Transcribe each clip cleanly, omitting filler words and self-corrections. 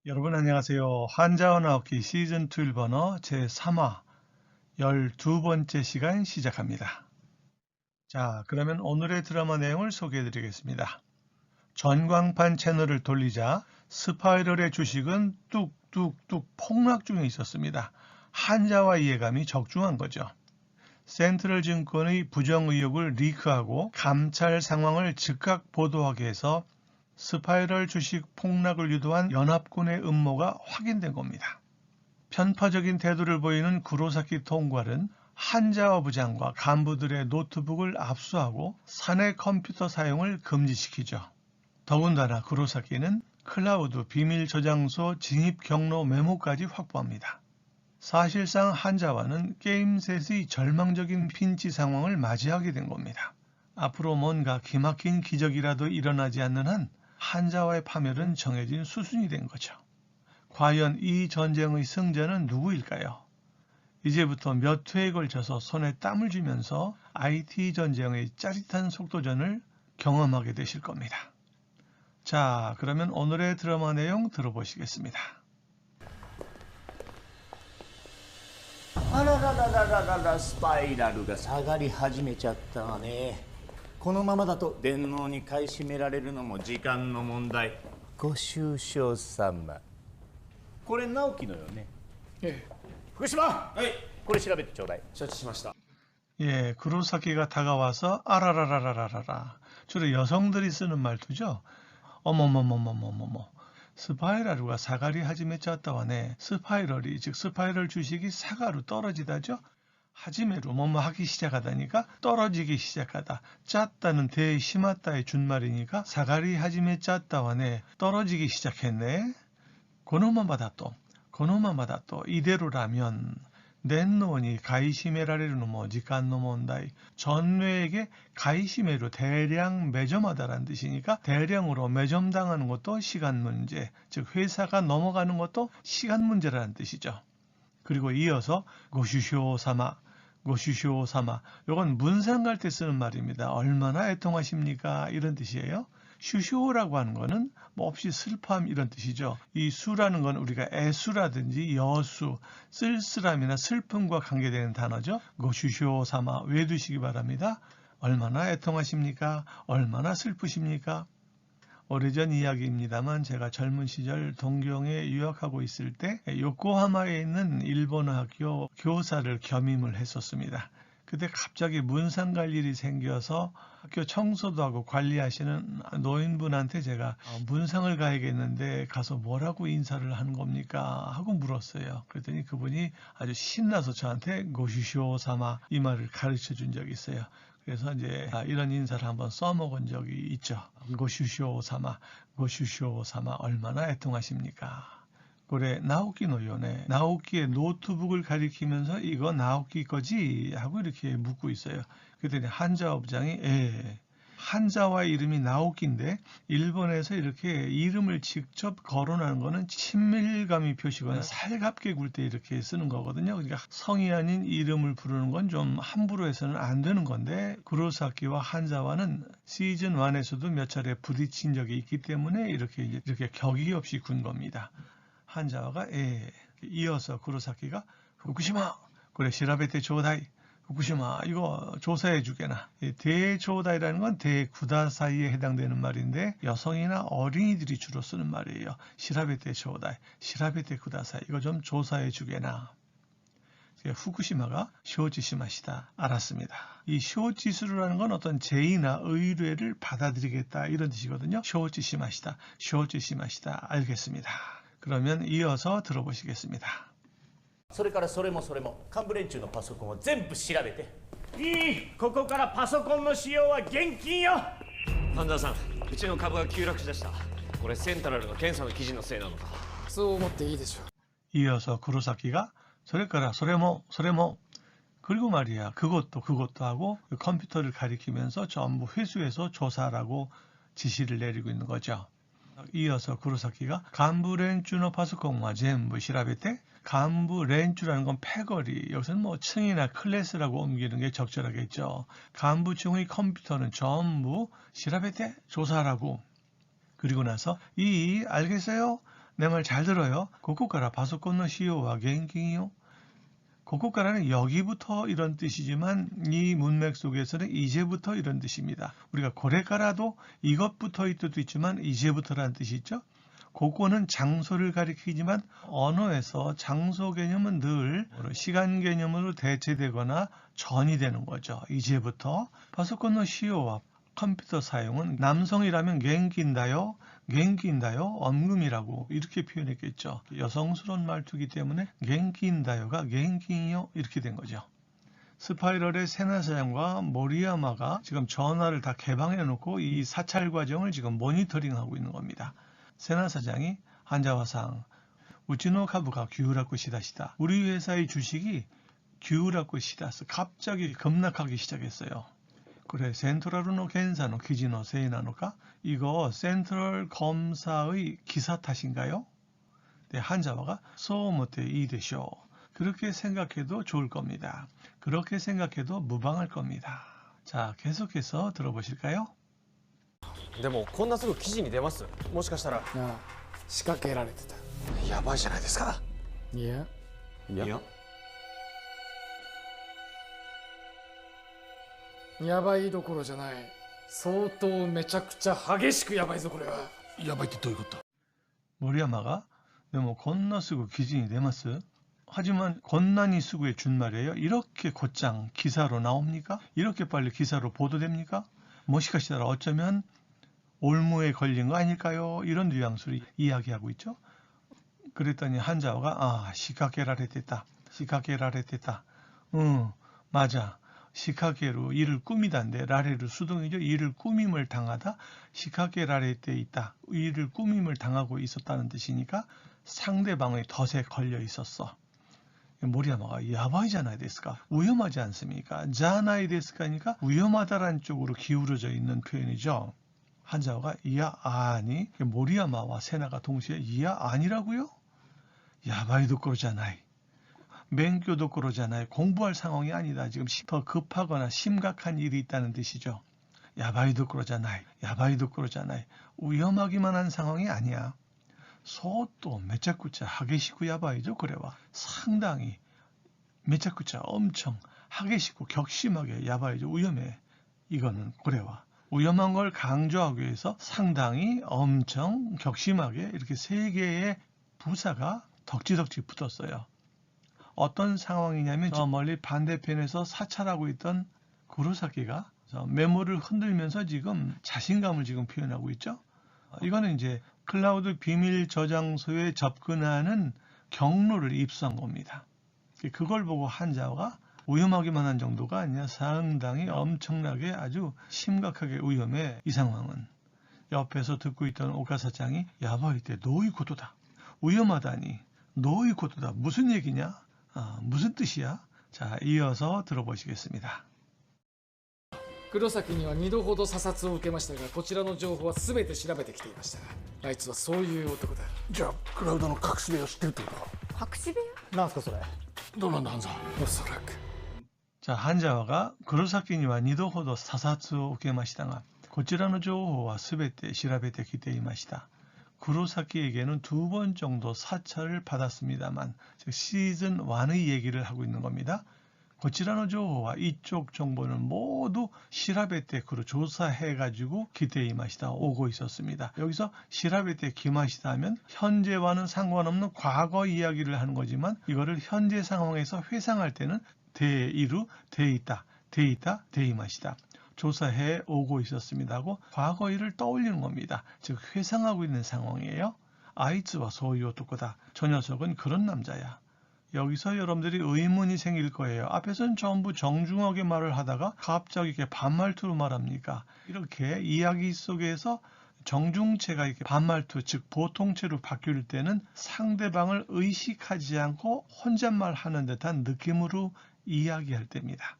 여러분 안녕하세요. 한자어 나오기 시즌2 일본어 제3화 12번째 시간 시작합니다. 자, 그러면 오늘의 드라마 내용을 소개해 드리겠습니다. 전광판 채널을 돌리자 스파이럴의 주식은 뚝뚝뚝 폭락 중에 있었습니다. 한자와 이해감이 적중한 거죠. 센트럴증권의 부정 의혹을 리크하고 감찰 상황을 즉각 보도하게 해서 스파이럴 주식 폭락을 유도한 연합군의 음모가 확인된 겁니다. 편파적인 태도를 보이는 구로사키 통괄은 한자어 부장과 간부들의 노트북을 압수하고 사내 컴퓨터 사용을 금지시키죠. 더군다나 구로사키는 클라우드 비밀 저장소 진입 경로 메모까지 확보합니다. 사실상 한자와는 게임셋의 절망적인 핀치 상황을 맞이하게 된 겁니다. 앞으로 뭔가 기막힌 기적이라도 일어나지 않는 한 한자와의 파멸은 정해진 수순이 된 거죠. 과연 이 전쟁의 승자는 누구일까요? 이제부터 몇 회에 걸쳐서 손에 땀을 쥐면서 IT 전쟁의 짜릿한 속도전을 경험하게 되실 겁니다. 자, 그러면 오늘의 드라마 내용 들어보시겠습니다. あらららららららスパイラルが下がり始めちゃったわね。このままだと電脳に買い占められるのも時間の問題。ご愁傷様。これ直樹のよね。ええ、福島、はい、これ調べてちょうだい。承知しました。 예, 구로사키가 다가와서 아라라라라라라. 주로 여성들이 쓰는 말투죠. 어머머머머머머머. 스파이럴가 사가리 하지메 짰다와네. 스파이럴이 즉 스파이럴 주식이 사가로 떨어지다죠. 하지메로 뭐뭐 하기 시작하다니까 떨어지기 시작하다. 짰다는 대에 심았다의 준말이니까 사가리 하지메 짰다와네. 떨어지기 시작했네. 고노마마다 또 이대로라면 낸노니 가이시메라레르노 뭐 지간노 몬다이 전뇌에게 가이시메로 대량 매점하다라는 뜻이니까 대량으로 매점당하는 것도 시간 문제, 즉 회사가 넘어가는 것도 시간 문제라는 뜻이죠. 그리고 이어서 고슈쇼사마 요건 문상 갈 때 쓰는 말입니다. 얼마나 애통하십니까? 이런 뜻이에요. 슈쇼라고 하는 거는 몹시 슬픔 이런 뜻이죠. 이 수라는 건 우리가 애수라든지 여수, 쓸쓸함이나 슬픔과 관계되는 단어죠. 고슈쇼 삼아 외두시기 바랍니다. 얼마나 애통하십니까? 얼마나 슬프십니까? 오래전 이야기입니다만 제가 젊은 시절 동경에 유학하고 있을 때 요코하마에 있는 일본어 학교 교사를 겸임을 했었습니다. 그때 갑자기 문상 갈 일이 생겨서 학교 청소도 하고 관리하시는 노인분한테 제가 문상을 가야겠는데 가서 뭐라고 인사를 하는 겁니까? 하고 물었어요. 그랬더니 그분이 아주 신나서 저한테 고슈쇼 사마 이 말을 가르쳐 준 적이 있어요. 그래서 이제 이런 인사를 한번 써먹은 적이 있죠. 고슈쇼 사마 얼마나 애통하십니까? 그래 나오키노요네. 나오키의 노트북을 가리키면서 이거 나오키 거지? 하고 이렇게 묻고 있어요. 그랬더니 한자어 부장이 한자와 이름이 나오키인데 일본에서 이렇게 이름을 직접 거론하는 거는 친밀감이 표시거나 살갑게 굴 때 이렇게 쓰는 거거든요. 그러니까 성이 아닌 이름을 부르는 건 좀 함부로 해서는 안 되는 건데 구로사키와 한자와는 시즌 1에서도 몇 차례 부딪힌 적이 있기 때문에 이렇게 격이 없이 군 겁니다. 한자와가 이어서 구로사키가 후쿠시마 그래 시라베테 조다이 후쿠시마 이거 조사해 주게나. 대조다이라는 건 대구다사이에 해당되는 말인데 여성이나 어린이들이 주로 쓰는 말이에요. 시라베테 조다이 시라베테 구다사이 이거 좀 조사해 주게나. 후쿠시마가 쇼지시마시다. 알았습니다. 이 쇼지스루라는 건 어떤 제의나 의뢰를 받아들이겠다 이런 뜻이거든요. 쇼지시마시다. 알겠습니다. 그러면 이어서 들어보시겠습니다. それからそれも幹部連中のパソコンを全部調べて。いい、ここからパソコンの使用は厳禁よ。半沢さん、うちの株が急落しだした。これセントラルの検査の記事のせいなのか。そう思っていいでしょう。 이어서 구로사키가 소래까라 소래모 그리고 말이야 그것도 하고 컴퓨터를 가리키면서 전부 회수해서 조사라고 지시를 내리고 있는 거죠. 이어서 구로사키가 간부 렌주노 파스콘과 전부 시라베테 간부 렌주라는 건 패거리 여기서는 뭐 층이나 클래스라고 옮기는 게 적절하겠죠. 간부층의 컴퓨터는 전부 시라베테 조사라고. 그리고 나서 알겠어요? 내 말 잘 들어요. ここからパソコンの使用は厳禁よ. ここから는 여기부터 이런 뜻이지만 이 문맥 속에서는 이제부터 이런 뜻입니다. 우리가 これから도 이것부터 이 뜻도 있지만 이제부터라는 뜻이 있죠. ここ는 장소를 가리키지만 언어에서 장소 개념은 늘 시간 개념으로 대체되거나 전이 되는 거죠. 이제부터. 파소콘의 시효와 컴퓨터 사용은 남성이라면 겐긴다요, 겐긴다요, 엄금이라고 이렇게 표현했겠죠. 여성스러운 말투기 때문에 겐긴다요가 겐긴요 이렇게 된 거죠. 스파이럴의 세나 사장과 모리야마가 지금 전화를 다 개방해 놓고 이 사찰 과정을 지금 모니터링하고 있는 겁니다. 세나 사장이 한자와상, 우치노 가부가 기울었고 시다시다. 우리 회사의 주식이 기울었고 시다스 갑자기 급락하기 시작했어요. 그래, 센트럴의 겐사의 기지의 세이나노까? 이거 센트럴 검사의 기사 탓인가요? 네, 한자와가 소모테 이데쇼. 그렇게 생각해도 좋을 겁니다. 그렇게 생각해도 무방할 겁니다. 자, 계속해서 들어보실까요? でもこんなすぐ記事に出ます？もしかしたら。ああ、仕掛けられてた。やばいじゃないですか。いや、いや。やばいどころじゃない。相当めちゃくちゃ激しくやばいぞこれは。やばいってどういうこと？ 모리야마가でもこんなすぐ記事に出ます? 하지만 건난이 수구의 준말이에요. 이렇게 곧장 기사로 나옵니까? 이렇게 빨리 기사로 보도됩니까? 모시카시다라 어쩌면 올무에 걸린 거 아닐까요? 이런 뉘앙스로 이야기하고 있죠. 그랬더니 한자어가 시카게라레테다. 시카게라레테다. 맞아. 시카게로 이를 꾸미다인데 라레를 수동이죠. 이를 꾸밈을 당하다. 시카게라레테 있다. 이를 꾸밈을 당하고 있었다는 뜻이니까 상대방의 덫에 걸려 있었어. 모리야마가 야바이잖아이 데스까? 위험하지 않습니까? 자나이 데스까니까 위험하다라는 쪽으로 기울어져 있는 표현이죠. 한자어가 이야 아니 모리야마와 세나가 동시에 이야 아니라고요? 야바이 도코로잖아이. 맹교 도코로잖아이. 공부할 상황이 아니다. 지금 더 급하거나 심각한 일이 있다는 뜻이죠. 야바이 도코로잖아이. 야바이 도코로잖아이. 위험하기만 한 상황이 아니야. 소또 메짜쿠짜 하게시고 야바이죠. 그래와 상당히 메짜쿠짜 엄청 하게시고 격심하게 야바이죠. 위험해. 이거는 그래와 위험한 걸 강조하기 위해서 상당히 엄청 격심하게 이렇게 세 개의 부사가 덕지덕지 붙었어요. 어떤 상황이냐면 저 멀리 반대편에서 사찰하고 있던 구로사키가 메모를 흔들면서 지금 자신감을 지금 표현하고 있죠. 이거는 이제 클라우드 비밀 저장소에 접근하는 경로를 입수한 겁니다. 그걸 보고 한자어가 위험하기만 한 정도가 아니라 상당히 엄청나게 아주 심각하게 위험해. 이 상황은 옆에서 듣고 있던 오카사장이 야바이때 노이코토다. 위험하다니 노이코토다. 무슨 얘기냐? 무슨 뜻이야? 자, 이어서 들어보시겠습니다. 黒崎には2度ほど査察を受けましたが、こちらの情報は全て調べてきていました。あいつはそういう男だ。じゃあクラウドの隠し部屋を知ってるってことか？隠し部屋？なんすかそれ。どうなんだハンザ？おそらく。 자, 한자와가 구로사키니와 2度ほど査察を受けましたが、こちらの情報はすべて調べてきていました. 구로사키에게는 2번 정도 사찰을 받았습니다만, 즉 시즌 1의 얘기를 하고 있는 겁니다. こちらの情報は 이쪽 정보는 모두 시라베테 그로 조사해가지고 기대이마시다 오고 있었습니다. 여기서 시라베테 기마시다 하면 현재와는 상관없는 과거 이야기를 하는 거지만 이거를 현재 상황에서 회상할 때는 대이루 대있다 대있다 대이마시다 조사해 오고 있었습니다 하고 과거 일을 떠올리는 겁니다. 즉 회상하고 있는 상황이에요. 아이츠와 소유오토코다. 저 녀석은 그런 남자야. 여기서 여러분들이 의문이 생길 거예요. 앞에서는 전부 정중하게 말을 하다가 갑자기 이렇게 반말투로 말합니까? 이렇게 이야기 속에서 정중체가 이렇게 반말투, 즉 보통체로 바뀔 때는 상대방을 의식하지 않고 혼잣말 하는 듯한 느낌으로 이야기할 때입니다.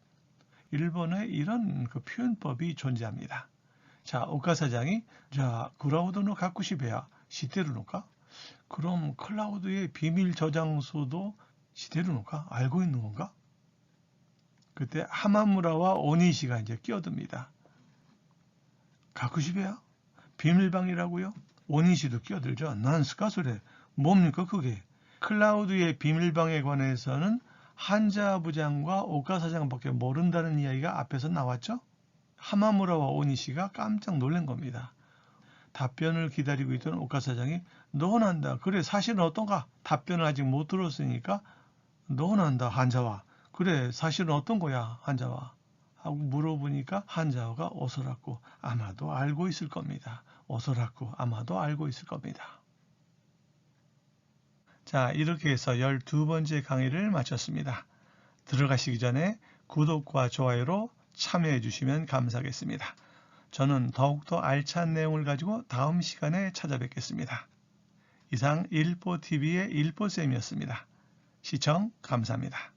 일본에 이런 그 표현법이 존재합니다. 자, 오카사장이 자, 구라우드노 가쿠시베야 시테르노까? 그럼 클라우드의 비밀 저장소도 시테르노까? 알고 있는 건가? 그때 하마무라와 오니시가 이제 끼어듭니다. 가쿠시베야? 비밀방이라고요? 오니시도 끼어들죠. 난스까 소래. 뭡니까 그게? 클라우드의 비밀방에 관해서는 한자 부장과 오카 사장밖에 모른다는 이야기가 앞에서 나왔죠? 하마무라와 오니시가 깜짝 놀란 겁니다. 답변을 기다리고 있던 오카 사장이 너는 안다. 그래 사실은 어떤가? 답변을 아직 못 들었으니까 너는 안다 한자와. 그래 사실은 어떤 거야 한자와. 하고 물어보니까 한자와가 오소라쿠 아마도 알고 있을 겁니다. 오소라쿠 아마도 알고 있을 겁니다. 자, 이렇게 해서 12번째 강의를 마쳤습니다. 들어가시기 전에 구독과 좋아요로 참여해 주시면 감사하겠습니다. 저는 더욱더 알찬 내용을 가지고 다음 시간에 찾아뵙겠습니다. 이상 일보TV의 일보쌤이었습니다. 시청 감사합니다.